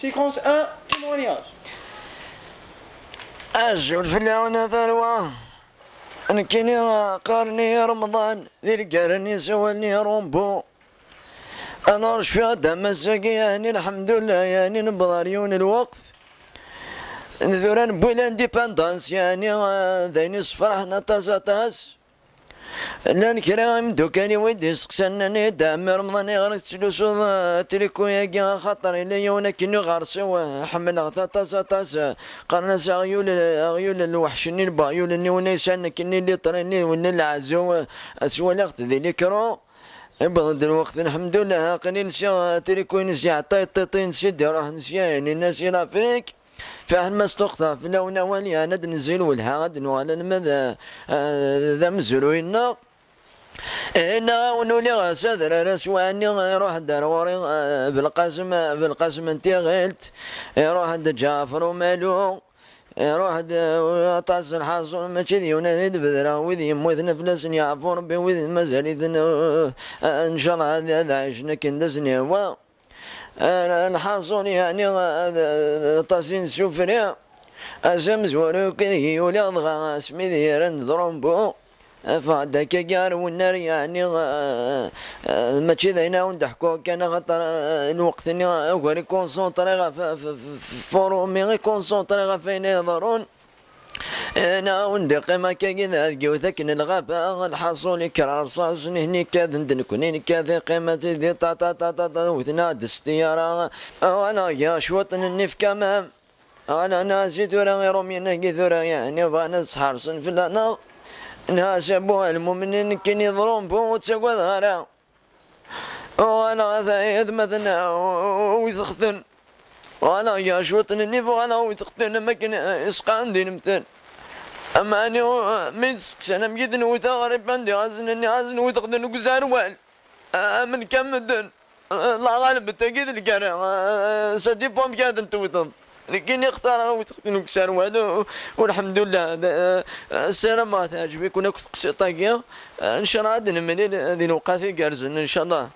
Séquence 1, témoignage. أشوف الفلاونة ثروة أنكني قارني رمضان ذي القرني سوالني رومبو أنا رشفة مساقي يعني الحمد لله يعني نبضى ريون الوقت نذوران بويل انديباندانس يعني ذيني صفرحنا تاس لان كرام دوكاني ويدي سقسناني دام رمضان غير تلوسو تريكو يا خاطر الي وانا كني غارسو حمل تاس قرنا غيول الوحشني البايول اني ونيسان كني اللي طريني ولا العزو اسوالغت ذي الكرو يبغض الوقت الحمد لله قليل سا تريكو نسيا طيطين سيدي راح نسيان الناس الافريك فاهم ما استقطع في لون اولي انا ننزل والهاد ولا المذا ذا مزروينا هنا ونولي غاسدر رسواني روح داروري بالقسم انت غلت روح جعفر ومالو روح طاس الحاصل ماشي ذي بذرة وذي يموت نفلس يعفو ربي وذي مازال ان شاء الله هذا عشنا كندسني هو الحاصل يعني طاسين سفريا أسمز وروكي ولا ضغا اسمي ذيرن ضرمبو فهداك جار والنار يعني ماشي ذينا وندحكو كان خاطر الوقت اني غير كونسونطري فورومي غير كونسونطري فين يضرون انا وندق ما كذا جوثك الغابة الحصول كرار رصاص هني كذا ندنكونين كذا قيمة ذي تا وثنا دستيارة وانا يا شوطن النف كمام انا ناسي ثورة غير من ثورة يعني فانا حرصن في لنا ناس ابوها المؤمنين كن يضرون بو تسوى ظهرا وانا ذايد مثلا ويثخثن وانا يا شوطن النف وانا ويثخثن ما كان اسقان دين مثل اما اني ميتسكس انا مجدن وثغرب عندي غازن وتقدن وكزاروال من كم مدن الله غالب التاكيد الكارع سدي بوم كادن توتن لكن يختار وتقدن وكزاروال والحمد لله السيره ما تعجبك ونكس طاقيه ان شاء الله عندنا من هذه الوقات قارزن ان شاء الله.